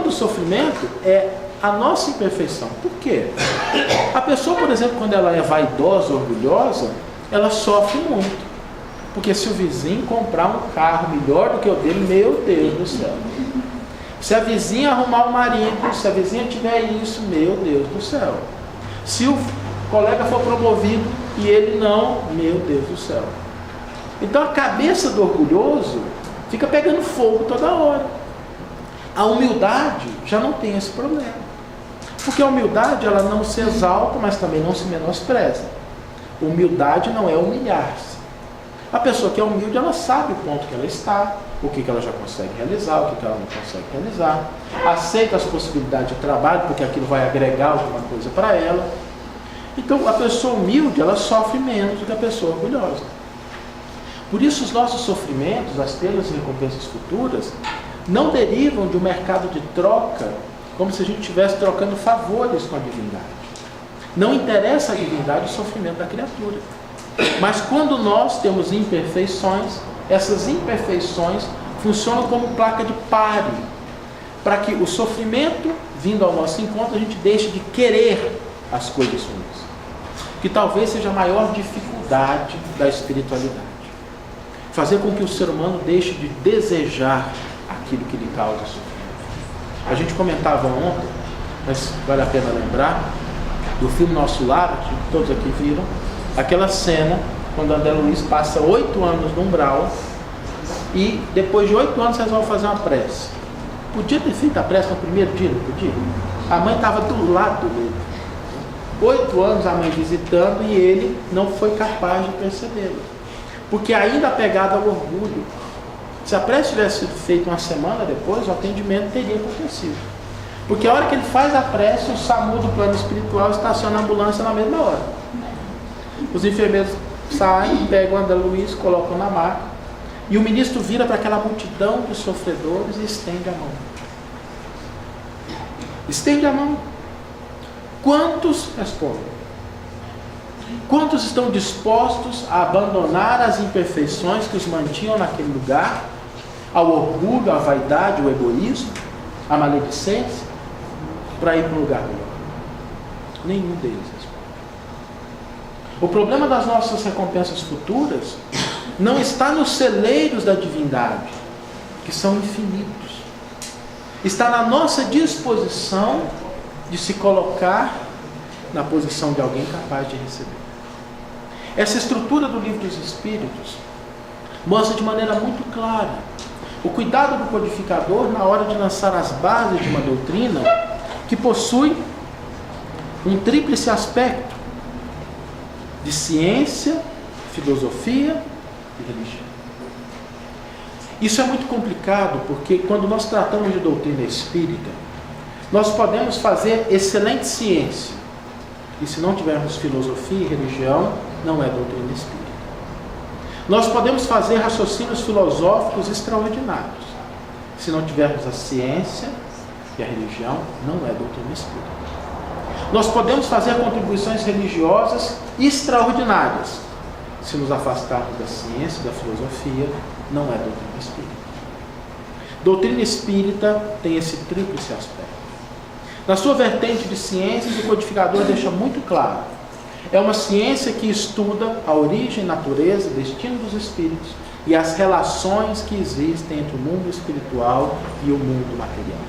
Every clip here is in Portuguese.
do sofrimento é a nossa imperfeição. Por quê? A pessoa, por exemplo, quando ela é vaidosa, orgulhosa, ela sofre muito. Porque se o vizinho comprar um carro melhor do que o dele, meu Deus do céu. Se a vizinha arrumar um marido, se a vizinha tiver isso, meu Deus do céu. Se o colega for promovido e ele não, meu Deus do céu. Então a cabeça do orgulhoso fica pegando fogo toda hora. A humildade já não tem esse problema. Porque a humildade, ela não se exalta, mas também não se menospreza. Humildade não é humilhar-se. A pessoa que é humilde, ela sabe o ponto que ela está, o que ela já consegue realizar, o que ela não consegue realizar. Aceita as possibilidades de trabalho, porque aquilo vai agregar alguma coisa para ela. Então, a pessoa humilde, ela sofre menos do que a pessoa orgulhosa. Por isso, os nossos sofrimentos, as perdas e recompensas futuras, não derivam de um mercado de troca, como se a gente estivesse trocando favores com a divindade. Não interessa a divindade o sofrimento da criatura. Mas quando nós temos imperfeições, essas imperfeições funcionam como placa de pare, para que o sofrimento, vindo ao nosso encontro, a gente deixe de querer as coisas ruins. Que talvez seja a maior dificuldade da espiritualidade. Fazer com que o ser humano deixe de desejar aquilo que lhe causa sofrimento. A gente comentava ontem, mas vale a pena lembrar, do filme Nosso Lar, que todos aqui viram, aquela cena quando André Luiz passa 8 anos no umbral e depois de 8 anos resolve fazer uma prece. Podia ter feito a prece no primeiro dia, não podia? A mãe estava do lado dele. 8 anos a mãe visitando e ele não foi capaz de percebê-la. Porque ainda apegado ao orgulho. Se a prece tivesse sido feita uma semana depois, o atendimento teria acontecido. Porque a hora que ele faz a prece, o SAMU do plano espiritual estaciona a ambulância na mesma hora. Os enfermeiros saem, pegam o André Luiz, colocam na maca, e o ministro vira para aquela multidão de sofredores e estende a mão. Estende a mão. Quantos respondem? Quantos estão dispostos a abandonar as imperfeições que os mantinham naquele lugar, ao orgulho, à vaidade, ao egoísmo, à maledicência, para ir para um lugar melhor? Nenhum deles responde. O problema das nossas recompensas futuras não está nos celeiros da divindade, que são infinitos. Está na nossa disposição de se colocar na posição de alguém capaz de receber. Essa estrutura do Livro dos Espíritos mostra de maneira muito clara o cuidado do codificador na hora de lançar as bases de uma doutrina que possui um tríplice aspecto de ciência, filosofia e religião. Isso é muito complicado porque quando nós tratamos de doutrina espírita, nós podemos fazer excelente ciência, e se não tivermos filosofia e religião, não é doutrina espírita. Nós podemos fazer raciocínios filosóficos extraordinários, se não tivermos a ciência e a religião, não é doutrina espírita. Nós podemos fazer contribuições religiosas extraordinárias, se nos afastarmos da ciência e da filosofia, não é doutrina espírita. Doutrina espírita tem esse tríplice aspecto. Na sua vertente de ciências, o codificador deixa muito claro. É uma ciência que estuda a origem, natureza, destino dos espíritos e as relações que existem entre o mundo espiritual e o mundo material.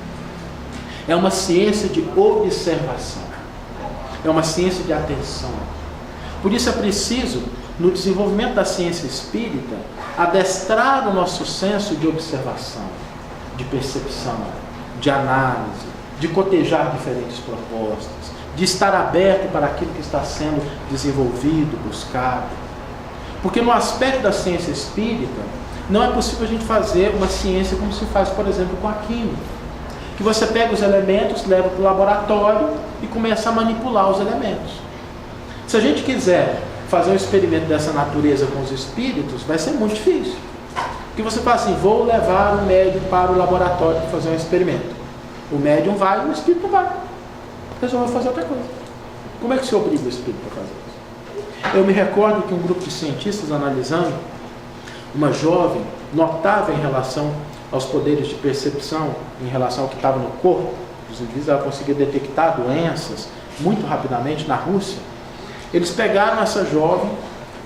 É uma ciência de observação. É uma ciência de atenção. Por isso é preciso, no desenvolvimento da ciência espírita, adestrar o nosso senso de observação, de percepção, de análise, de cotejar diferentes propostas, de estar aberto para aquilo que está sendo desenvolvido, buscado. Porque no aspecto da ciência espírita, não é possível a gente fazer uma ciência como se faz, por exemplo, com a química. Que você pega os elementos, leva para o laboratório e começa a manipular os elementos. Se a gente quiser fazer um experimento dessa natureza com os espíritos, vai ser muito difícil. Porque você fala assim, vou levar um médium para o laboratório para fazer um experimento. O médium vai e o espírito não vai. Resolveu fazer outra coisa. Como é que se obriga o espírito a fazer isso? Eu me recordo que um grupo de cientistas analisando uma jovem notável em relação aos poderes de percepção em relação ao que estava no corpo dos indivíduos, ela conseguia detectar doenças muito rapidamente na Rússia. Eles pegaram essa jovem,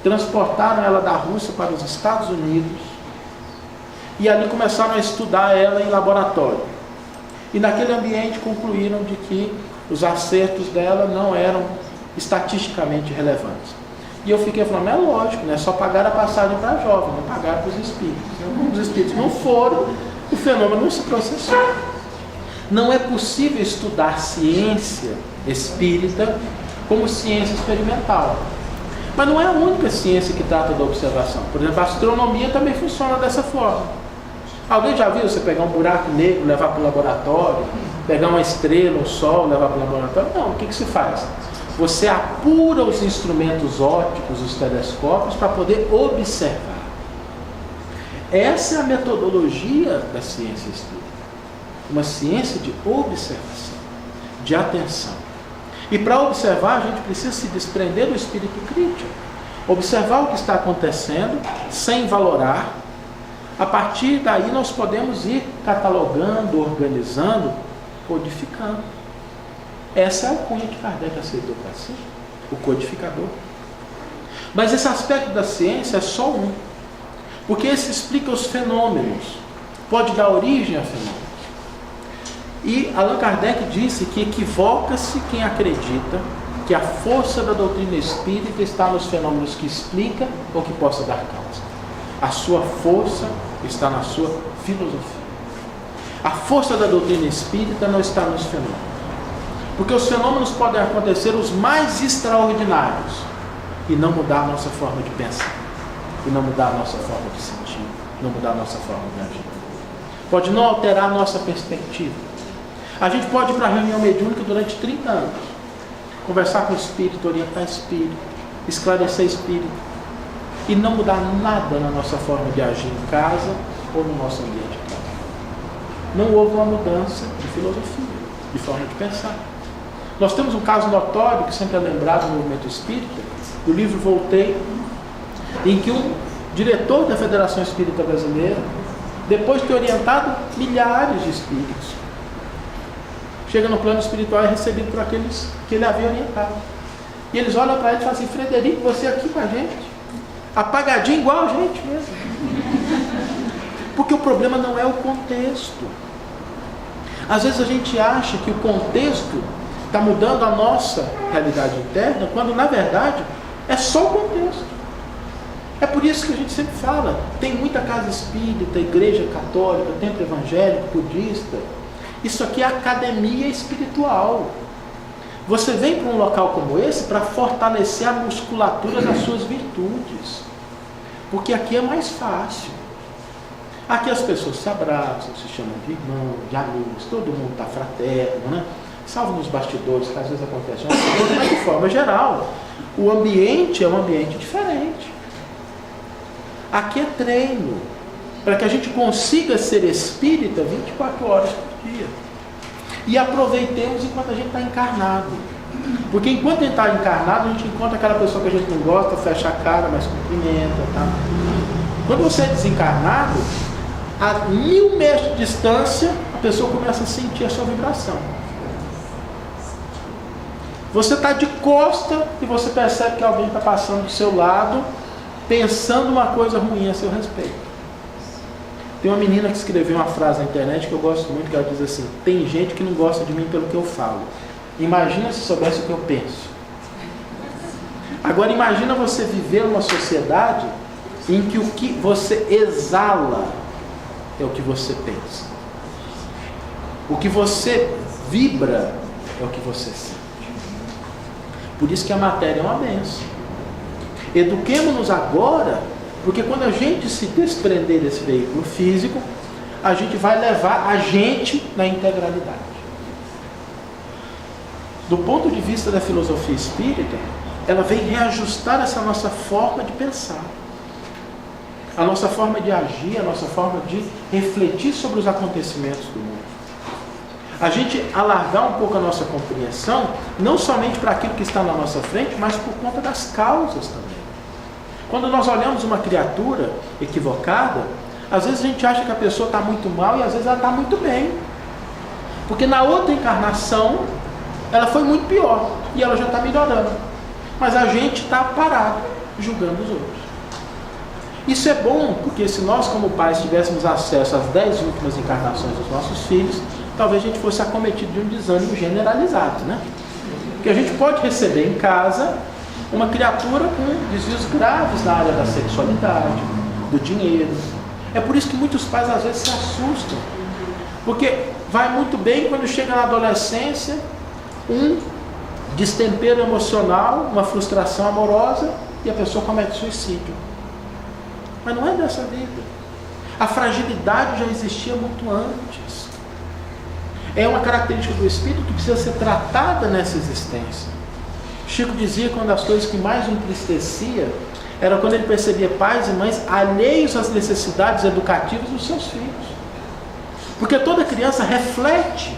transportaram ela da Rússia para os Estados Unidos e ali começaram a estudar ela em laboratório. E naquele ambiente concluíram de que os acertos dela não eram estatisticamente relevantes. E eu fiquei falando, é lógico, né? Só pagaram a passagem para a jovem, não pagaram para os espíritos. Como os espíritos não foram, o fenômeno não se processou. Não é possível estudar ciência espírita como ciência experimental. Mas não é a única ciência que trata da observação. Por exemplo, a astronomia também funciona dessa forma. Alguém já viu você pegar um buraco negro, levar para o laboratório, pegar uma estrela, um sol, levar para o laboratório? Não, o que se faz? Você apura os instrumentos ópticos, os telescópios, para poder observar. Essa é a metodologia da ciência espírita. Uma ciência de observação, de atenção. E para observar, a gente precisa se desprender do espírito crítico. Observar o que está acontecendo, sem valorar. A partir daí nós podemos ir catalogando, organizando, codificando. Essa é a cunha que Kardec aceitou para si, o codificador. Mas esse aspecto da ciência é só um, porque esse explica os fenômenos, pode dar origem a fenômenos. E Allan Kardec disse que equivoca-se quem acredita que a força da doutrina espírita está nos fenômenos que explica ou que possa dar causa. A sua força está na sua filosofia. A força da doutrina espírita não está nos fenômenos. Porque os fenômenos podem acontecer os mais extraordinários e não mudar a nossa forma de pensar, e não mudar a nossa forma de sentir, não mudar a nossa forma de agir. Pode não alterar a nossa perspectiva. A gente pode ir para a reunião mediúnica durante 30 anos, conversar com o espírito, orientar espírito, esclarecer espírito, e não mudar nada na nossa forma de agir em casa ou no nosso ambiente de trabalho. Não houve uma mudança de filosofia, de forma de pensar. Nós temos um caso notório, que sempre é lembrado no movimento espírita, do livro Voltei, em que um diretor da Federação Espírita Brasileira, depois de ter orientado milhares de espíritos, chega no plano espiritual e é recebido por aqueles que ele havia orientado. E eles olham para ele e falam assim, Frederico, você aqui com a gente, apagadinho igual a gente mesmo. Porque o problema não é o contexto. Às vezes a gente acha que o contexto está mudando a nossa realidade interna, quando na verdade é só o contexto. É por isso que a gente sempre fala, tem muita casa espírita, igreja católica, templo evangélico, budista. Isso aqui é academia espiritual. Você vem para um local como esse para fortalecer a musculatura das suas virtudes. Porque aqui é mais fácil. Aqui as pessoas se abraçam, se chamam de irmão, de amigos, todo mundo está fraterno, né? Salvo nos bastidores, que às vezes acontece uma coisa, mas de forma geral, o ambiente é um ambiente diferente. Aqui é treino, para que a gente consiga ser espírita 24 horas por dia. E aproveitemos enquanto a gente está encarnado. Porque enquanto a gente está encarnado, a gente encontra aquela pessoa que a gente não gosta, fecha a cara, mas cumprimenta. Tá? Quando você é desencarnado, a 1000 metros de distância, a pessoa começa a sentir a sua vibração. Você está de costa e você percebe que alguém está passando do seu lado, pensando uma coisa ruim a seu respeito. Tem uma menina que escreveu uma frase na internet que eu gosto muito, que ela diz assim, tem gente que não gosta de mim pelo que eu falo. Imagina se soubesse o que eu penso. Agora imagina você viver numa sociedade em que o que você exala é o que você pensa. O que você vibra é o que você sente. Por isso que a matéria é uma bênção. Eduquemo-nos agora, porque quando a gente se desprender desse veículo físico, a gente vai levar a gente na integralidade. Do ponto de vista da filosofia espírita, ela vem reajustar essa nossa forma de pensar, a nossa forma de agir, a nossa forma de refletir sobre os acontecimentos do mundo. A gente alargar um pouco a nossa compreensão, não somente para aquilo que está na nossa frente, mas por conta das causas também. Quando nós olhamos uma criatura equivocada, Às vezes a gente acha que a pessoa está muito mal e às vezes ela está muito bem. Porque na outra encarnação, ela foi muito pior e ela já está melhorando. Mas a gente está parado, julgando os outros. Isso é bom, porque se nós como pais tivéssemos acesso às 10 últimas encarnações dos nossos filhos, talvez a gente fosse acometido de um desânimo generalizado, né? Porque a gente pode receber em casa uma criatura com desvios graves na área da sexualidade, do dinheiro. É por isso que muitos pais às vezes se assustam, porque vai muito bem quando chega na adolescência, um destempero emocional, uma frustração amorosa e a pessoa comete suicídio. Mas não é dessa vida. A fragilidade já existia muito antes. É uma característica do espírito que precisa ser tratada nessa existência. Chico dizia que uma das coisas que mais o entristecia era quando ele percebia pais e mães alheios às necessidades educativas dos seus filhos. Porque toda criança reflete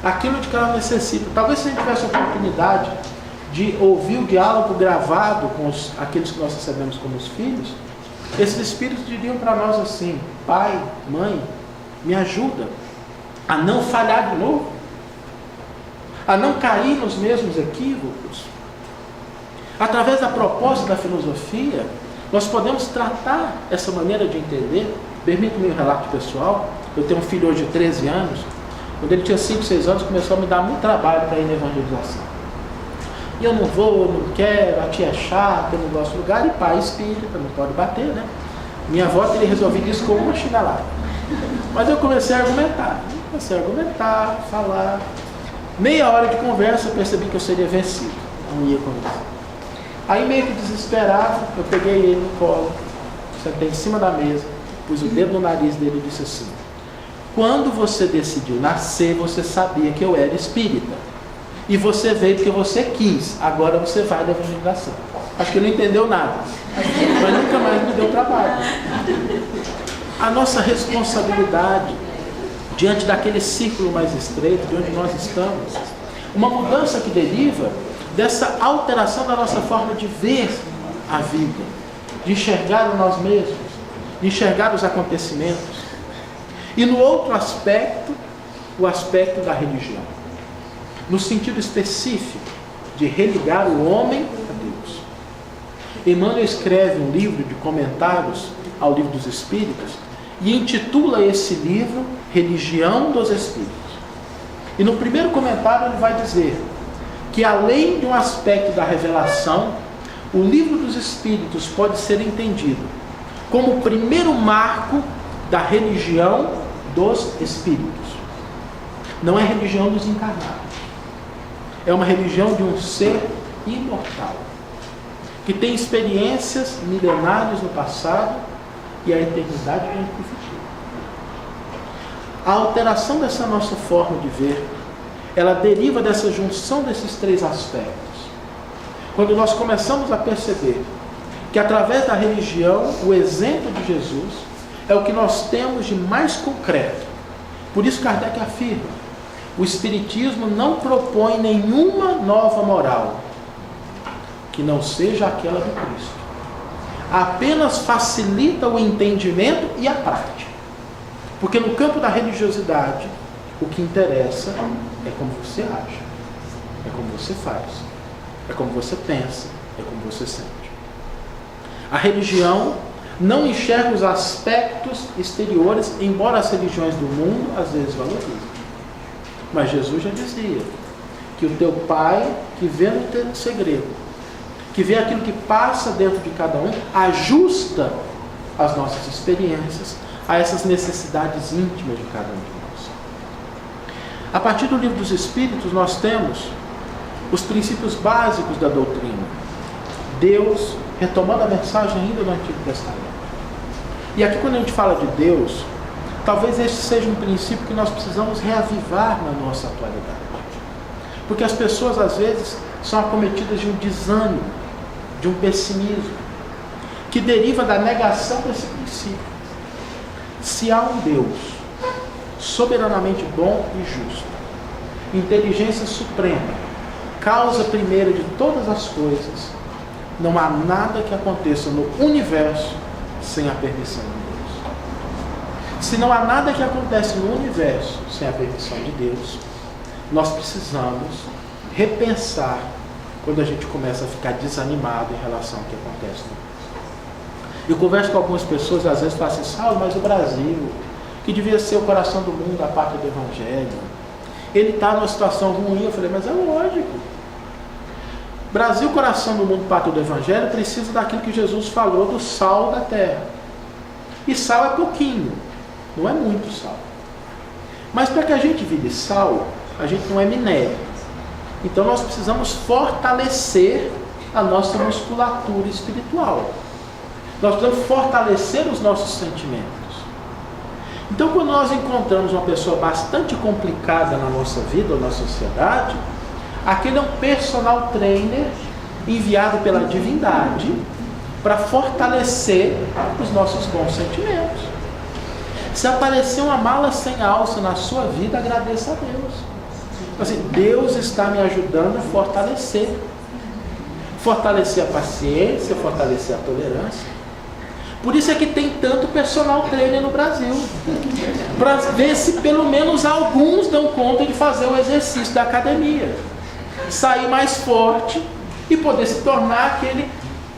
aquilo de que ela necessita. Talvez se a gente tivesse a oportunidade de ouvir o diálogo gravado com aqueles que nós recebemos como os filhos, esses espíritos diriam para nós assim: pai, mãe, me ajuda a não falhar de novo, a não cair nos mesmos equívocos. Através da proposta da filosofia, nós podemos tratar essa maneira de entender. Permita-me um relato pessoal. Eu tenho um filho hoje de 13 anos. Quando ele tinha 5, 6 anos, começou a me dar muito trabalho para ir na evangelização. E eu não vou, não quero, a tia é chata, eu não gosto do lugar. E pai espírita, não pode bater, né? Minha avó teria resolvido isso com uma chinelada. Mas eu comecei a argumentar, falar. Meia hora de conversa, eu percebi que eu seria vencido. Não ia conversar. Aí, meio que desesperado, eu peguei ele no colo, sentei em cima da mesa, pus o dedo no nariz dele e disse assim: quando você decidiu nascer, você sabia que eu era espírita. E você veio porque você quis. Agora você vai da evangelização. Acho que ele não entendeu nada. Mas nunca mais me deu trabalho. A nossa responsabilidade diante daquele círculo mais estreito, de onde nós estamos, uma mudança que deriva dessa alteração da nossa forma de ver a vida, de enxergar nós mesmos, de enxergar os acontecimentos. E no outro aspecto, o aspecto da religião, no sentido específico de religar o homem a Deus. Emmanuel escreve um livro de comentários ao Livro dos Espíritos e intitula esse livro Religião dos Espíritos. E no primeiro comentário ele vai dizer que, além de um aspecto da revelação, o Livro dos Espíritos pode ser entendido como o primeiro marco da religião dos espíritos. Não é religião dos encarnados. É uma religião de um ser imortal, que tem experiências milenares no passado e a eternidade vem para o futuro. A alteração dessa nossa forma de ver, ela deriva dessa junção desses três aspectos. Quando nós começamos a perceber que, através da religião, o exemplo de Jesus é o que nós temos de mais concreto. Por isso Kardec afirma: o Espiritismo não propõe nenhuma nova moral que não seja aquela do Cristo. Apenas facilita o entendimento e a prática. Porque no campo da religiosidade, o que interessa é como você age, é como você faz, é como você pensa, é como você sente. A religião não enxerga os aspectos exteriores, embora as religiões do mundo às vezes valorizem. Mas Jesus já dizia que o teu Pai, que vê no teu segredo, que vê aquilo que passa dentro de cada um, ajusta as nossas experiências a essas necessidades íntimas de cada um de nós. A partir do Livro dos Espíritos, nós temos os princípios básicos da doutrina. Deus, retomando a mensagem ainda do Antigo Testamento. E aqui, quando a gente fala de Deus, talvez este seja um princípio que nós precisamos reavivar na nossa atualidade. Porque as pessoas, às vezes, são acometidas de um desânimo, de um pessimismo, que deriva da negação desse princípio. Se há um Deus soberanamente bom e justo, inteligência suprema, causa primeira de todas as coisas, não há nada que aconteça no universo sem a permissão de Deus. Se não há nada que acontece no universo sem a permissão de Deus, nós precisamos repensar quando a gente começa a ficar desanimado em relação ao que acontece no mundo. Eu converso com algumas pessoas, às vezes falam assim, Saulo, mas o Brasil, que devia ser o coração do mundo, a pátria do Evangelho, ele está numa situação ruim. Eu falei, mas é lógico. Brasil, coração do mundo, pátria do Evangelho, precisa daquilo que Jesus falou do sal da terra. E sal é pouquinho, não é muito sal. Mas para que a gente vire sal, a gente não é minério. Então nós precisamos fortalecer a nossa musculatura espiritual. Nós precisamos fortalecer os nossos sentimentos. Então quando nós encontramos uma pessoa bastante complicada na nossa vida ou na sociedade, aquele é um personal trainer enviado pela divindade para fortalecer os nossos bons sentimentos. Se aparecer uma mala sem alça na sua vida, agradeça a Deus. Assim, Deus está me ajudando a fortalecer. Fortalecer a paciência, fortalecer a tolerância. Por isso é que tem tanto personal trainer no Brasil. Para ver se pelo menos alguns dão conta de fazer o exercício da academia. Sair mais forte e poder se tornar aquele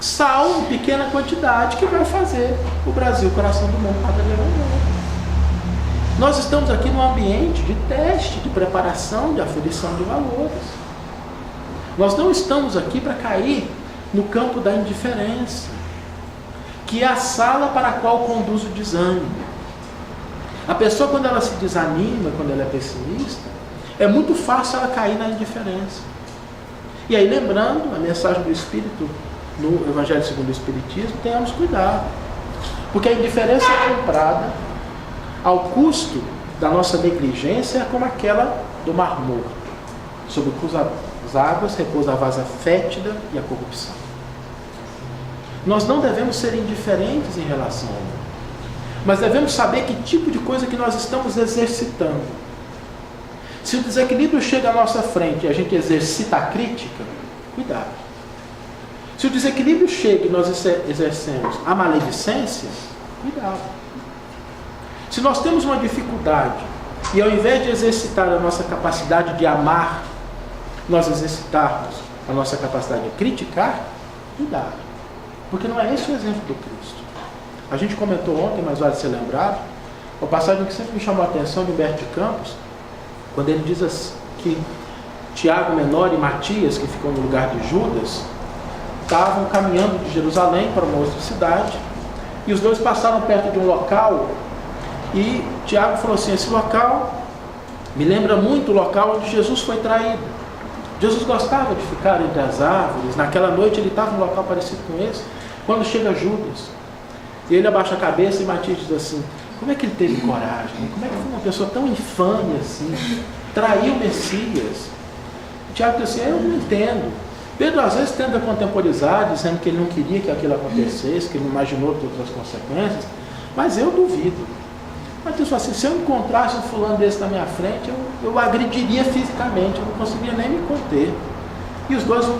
sal em pequena quantidade que vai fazer o Brasil, coração do mundo, cada dia melhor. Nós estamos aqui num ambiente de teste, de preparação, de aferição de valores. Nós não estamos aqui para cair no campo da indiferença, que é a sala para a qual conduz o desânimo. A pessoa, quando ela se desanima, quando ela é pessimista, é muito fácil ela cair na indiferença. E aí, lembrando a mensagem do Espírito no Evangelho segundo o Espiritismo, tenhamos cuidado, porque a indiferença comprada ao custo da nossa negligência é como aquela do Mar Morto, sobre as águas repousa a vaza fétida e a corrupção. Nós não devemos ser indiferentes em relação ao mundo, mas devemos saber que tipo de coisa que nós estamos exercitando. Se o desequilíbrio chega à nossa frente e a gente exercita a crítica, cuidado. Se o desequilíbrio chega e nós exercemos a maledicência, cuidado. Se nós temos uma dificuldade e ao invés de exercitar a nossa capacidade de amar, nós exercitarmos a nossa capacidade de criticar, cuidado. Porque não é esse o exemplo do Cristo. A gente comentou ontem, mas vale ser lembrado, uma passagem que sempre me chamou a atenção de Humberto de Campos, quando ele diz assim, que Tiago Menor e Matias, que ficam no lugar de Judas, estavam caminhando de Jerusalém para uma outra cidade, e os dois passaram perto de um local, e Tiago falou assim, esse local me lembra muito o local onde Jesus foi traído. Jesus gostava de ficar entre as árvores, naquela noite ele estava num local parecido com esse, quando chega Judas, e ele abaixa a cabeça e Matias diz assim, como é que ele teve coragem? Como é que foi uma pessoa tão infame assim, traiu o Messias? Tiago diz assim, eu não entendo. Pedro às vezes tenta contemporizar, dizendo que ele não queria que aquilo acontecesse, que ele não imaginou todas as consequências, mas eu duvido. Mas Deus falou assim, se eu encontrasse um fulano desse na minha frente, eu agrediria fisicamente, eu não conseguiria nem me conter. E os dois vão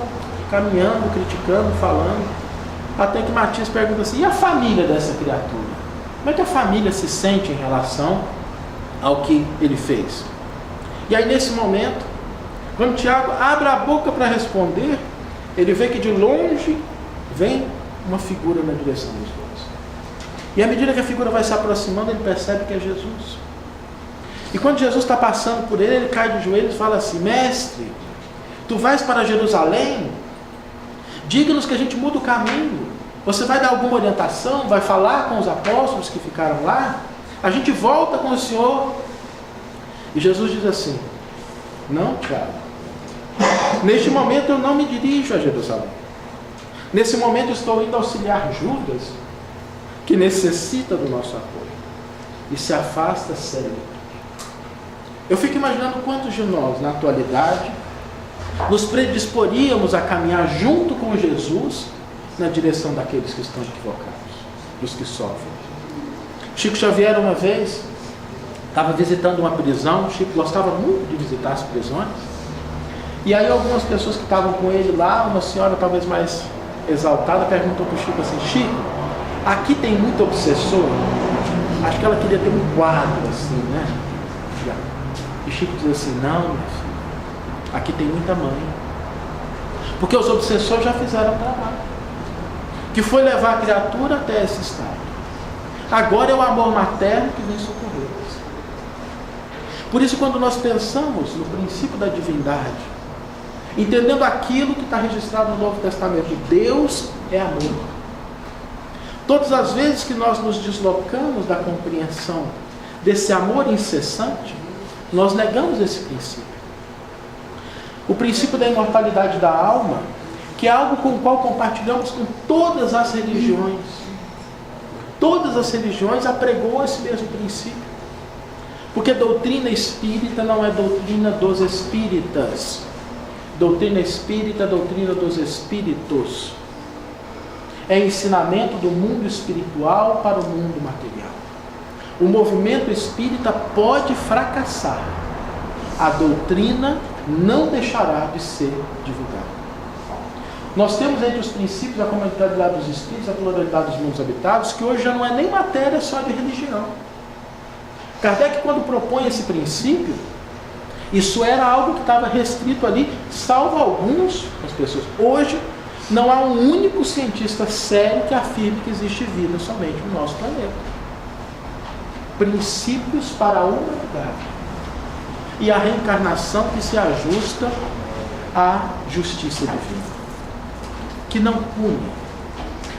caminhando, criticando, falando, até que Matias pergunta assim, e a família dessa criatura? Como é que a família se sente em relação ao que ele fez? E aí nesse momento, quando Tiago abre a boca para responder, ele vê que de longe vem uma figura na direção dos dois. E à medida que a figura vai se aproximando, ele percebe que é Jesus. E quando Jesus está passando por ele, ele cai de joelhos e fala assim, mestre, tu vais para Jerusalém? Diga-nos que a gente muda o caminho. Você vai dar alguma orientação? Vai falar com os apóstolos que ficaram lá? A gente volta com o Senhor. E Jesus diz assim, não, Tiago. Neste momento eu não me dirijo a Jerusalém. Nesse momento eu estou indo auxiliar Judas, que necessita do nosso apoio. E se afasta seriamente. Eu fico imaginando quantos de nós, na atualidade, nos predisporíamos a caminhar junto com Jesus na direção daqueles que estão equivocados, dos que sofrem. Chico Xavier uma vez estava visitando uma prisão. Chico gostava muito de visitar as prisões, e aí algumas pessoas que estavam com ele lá, uma senhora talvez mais exaltada, perguntou para o Chico assim, Chico, aqui tem muito obsessor? Acho que ela queria ter um quadro assim, né? E Chico diz assim, não, minha filha, aqui tem muita mãe. Porque os obsessores já fizeram o trabalho, que foi levar a criatura até esse estado. Agora é o amor materno que vem socorrê-los. Por isso, quando nós pensamos no princípio da divindade, entendendo aquilo que está registrado no Novo Testamento, Deus é amor. Todas as vezes que nós nos deslocamos da compreensão desse amor incessante, nós negamos esse princípio. O princípio da imortalidade da alma, que é algo com o qual compartilhamos com todas as religiões. Todas as religiões apregoam esse mesmo princípio. Porque doutrina espírita não é doutrina dos espíritas. Doutrina espírita é doutrina dos espíritos. É ensinamento do mundo espiritual para o mundo material. O movimento espírita pode fracassar. A doutrina não deixará de ser divulgada. Nós temos entre os princípios a comunidade dos espíritos, a pluralidade dos mundos habitados, que hoje já não é nem matéria só de religião. Kardec, quando propõe esse princípio, isso era algo que estava restrito ali, salvo algumas pessoas. Hoje, não há um único cientista sério que afirme que existe vida somente no nosso planeta. Princípios para a humanidade. E a reencarnação que se ajusta à justiça divina, que não pune.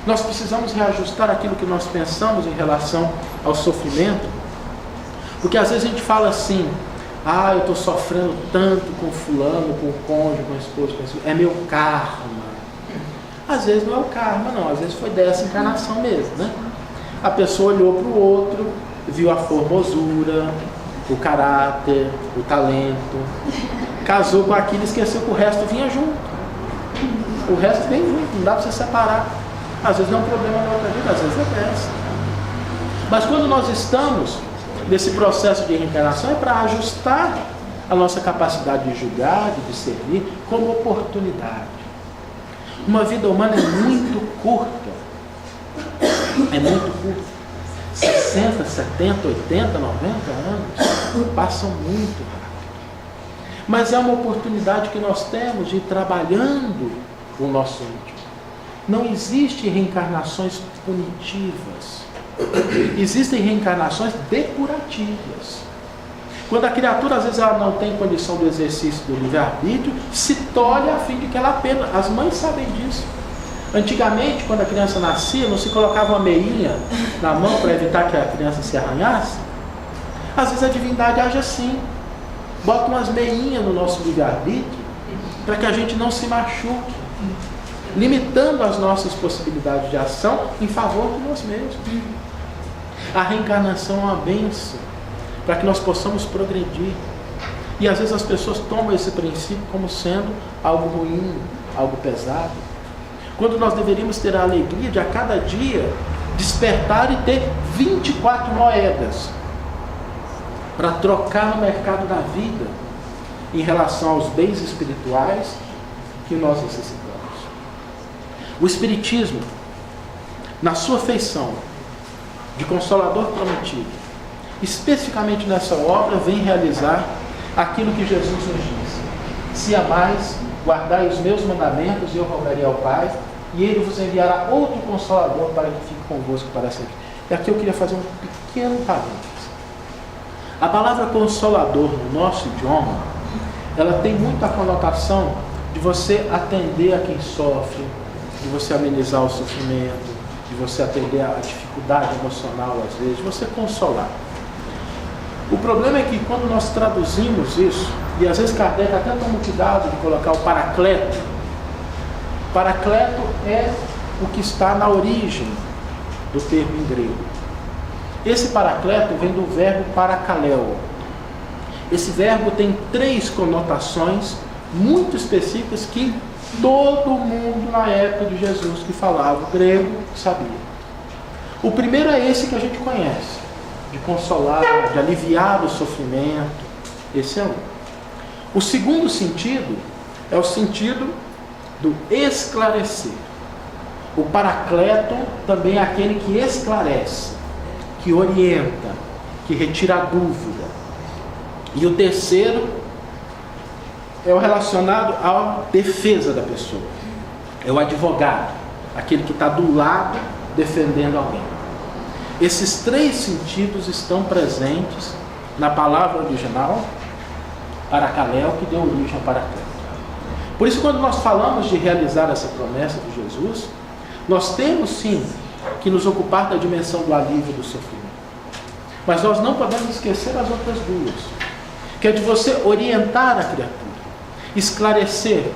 Nós precisamos reajustar aquilo que nós pensamos em relação ao sofrimento, porque às vezes a gente fala assim, eu estou sofrendo tanto com fulano, com o cônjuge, com a esposa, é meu karma. Às vezes não é o karma, não, às vezes foi dessa encarnação mesmo, né? A pessoa olhou para o outro, viu a formosura, o caráter, o talento, casou com aquilo e esqueceu que o resto vinha junto. O resto vem junto, não dá para você separar. Às vezes não é um problema na outra vida, às vezes é dessa. Mas quando nós estamos nesse processo de reencarnação, é para ajustar a nossa capacidade de julgar, de discernir, como oportunidade. Uma vida humana é muito curta. É muito curta. 60, 70, 80, 90 anos passam muito rápido. Mas é uma oportunidade que nós temos de ir trabalhando o nosso íntimo. Não existem reencarnações punitivas. Existem reencarnações depurativas. Quando a criatura, às vezes, ela não tem condição do exercício do livre-arbítrio, se tolhe a fim de que ela aprenda. As mães sabem disso. Antigamente, quando a criança nascia, não se colocava uma meinha na mão para evitar que a criança se arranhasse? Às vezes a divindade age assim. Bota umas meinhas no nosso livre-arbítrio para que a gente não se machuque, limitando as nossas possibilidades de ação em favor de nós mesmos. A reencarnação é uma bênção para que nós possamos progredir. E às vezes as pessoas tomam esse princípio como sendo algo ruim, algo pesado, quando nós deveríamos ter a alegria de a cada dia despertar e ter 24 moedas para trocar no mercado da vida em relação aos bens espirituais que nós necessitamos. O Espiritismo, na sua feição de Consolador prometido, especificamente nessa obra, vem realizar aquilo que Jesus nos disse: se amais, guardai os meus mandamentos, e eu rogarei ao Pai, e Ele vos enviará outro Consolador para que fique convosco para sempre. E aqui eu queria fazer um pequeno parênteses. A palavra Consolador no nosso idioma, ela tem muita conotação de você atender a quem sofre, de você amenizar o sofrimento, de você atender a dificuldade emocional às vezes, de você consolar. O problema é que quando nós traduzimos isso, e às vezes Kardec até toma cuidado de colocar o paracleto. Paracleto é o que está na origem do termo em grego. Esse paracleto vem do verbo parakaleo. Esse verbo tem 3 conotações muito específicas que todo mundo na época de Jesus que falava grego sabia. O primeiro é esse que a gente conhece, de consolar, de aliviar o sofrimento. Esse é um. O segundo sentido é o sentido do esclarecer. O paracleto também é aquele que esclarece, que orienta, que retira a dúvida. E o terceiro é o relacionado à defesa da pessoa. É o advogado, aquele que está do lado defendendo alguém. Esses três sentidos estão presentes na palavra original, paracaléu, que deu origem ao paracleto. Por isso, quando nós falamos de realizar essa promessa de Jesus, nós temos sim que nos ocupar da dimensão do alívio do sofrimento. Mas nós não podemos esquecer as outras duas, que é de você orientar a criatura, esclarecer,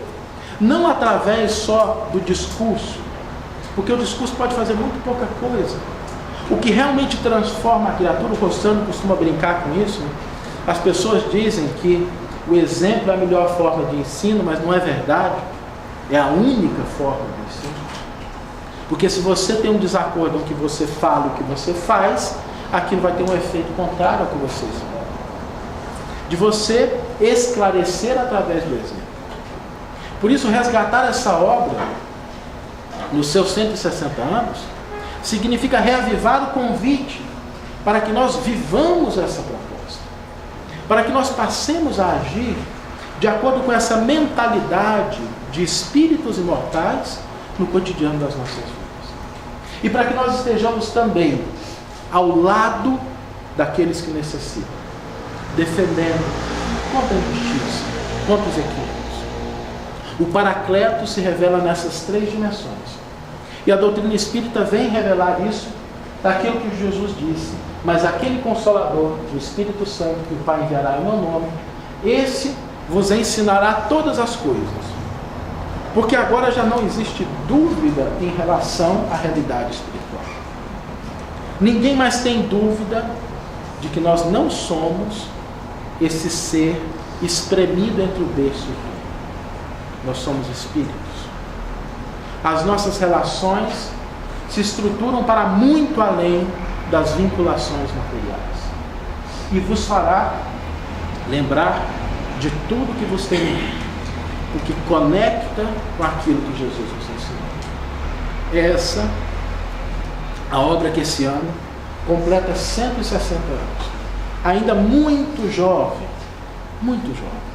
não através só do discurso, porque o discurso pode fazer muito pouca coisa. O que realmente transforma a criatura, o Rossano costuma brincar com isso, né? As pessoas dizem que o exemplo é a melhor forma de ensino, mas não é verdade, é a única forma de ensino. Porque se você tem um desacordo com o que você fala e o que você faz, aquilo vai ter um efeito contrário ao que você espera. De você esclarecer através do exemplo. Por isso, resgatar essa obra nos seus 160 anos significa reavivar o convite para que nós vivamos essa proposta, para que nós passemos a agir de acordo com essa mentalidade de espíritos imortais no cotidiano das nossas vidas. E para que nós estejamos também ao lado daqueles que necessitam, defendendo contra a injustiça, contra os equívocos. O Paracleto se revela nessas três dimensões. E a doutrina espírita vem revelar isso daquilo que Jesus disse: mas aquele Consolador, o Espírito Santo, que o Pai enviará em meu nome, esse vos ensinará todas as coisas. Porque agora já não existe dúvida em relação à realidade espiritual. Ninguém mais tem dúvida de que nós não somos esse ser espremido entre o berço e o túmulo. Nós somos espíritos. As nossas relações se estruturam para muito além das vinculações materiais. E vos fará lembrar de tudo que vos tem dito, o que conecta com aquilo que Jesus nos ensinou. Essa a obra que esse ano completa 160 anos. Ainda muito jovem, muito jovem.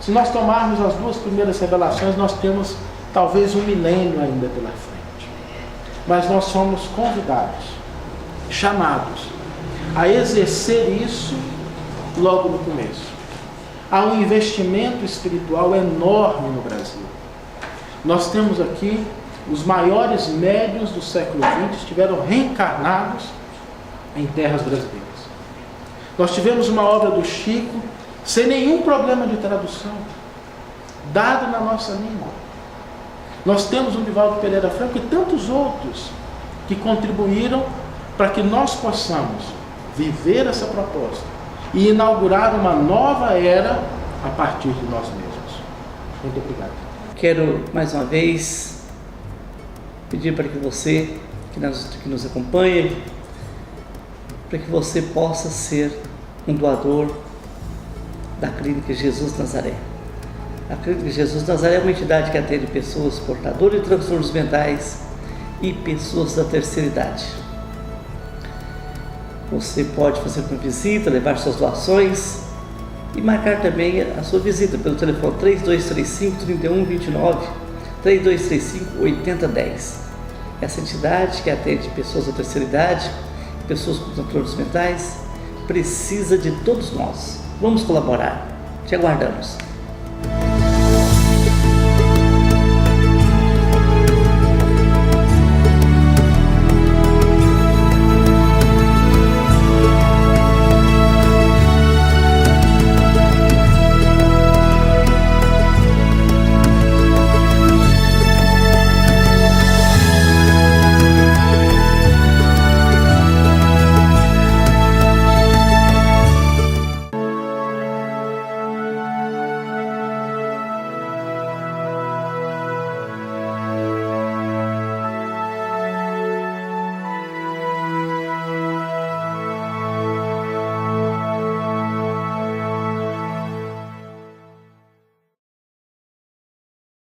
Se nós tomarmos as duas primeiras revelações, nós temos talvez 1 milênio ainda pela frente. Mas nós somos convidados, chamados a exercer isso logo no começo. Há um investimento espiritual enorme no Brasil. Nós temos aqui os maiores médiuns do século XX estiveram reencarnados em terras brasileiras. Nós tivemos uma obra do Chico sem nenhum problema de tradução, dado na nossa língua. Nós temos o Divaldo Pereira Franco e tantos outros que contribuíram para que nós possamos viver essa proposta e inaugurar uma nova era a partir de nós mesmos. Muito obrigado. Quero mais uma vez pedir para que você que nos acompanha, para que você possa ser um doador da Clínica Jesus Nazaré. A Clínica Jesus Nazaré é uma entidade que atende pessoas portadoras de transtornos mentais e pessoas da terceira idade. Você pode fazer uma visita, levar suas doações e marcar também a sua visita pelo telefone 3235-3129, 3235-8010. Essa entidade que atende pessoas da terceira idade, pessoas com transtornos mentais, precisa de todos nós. Vamos colaborar. Te aguardamos.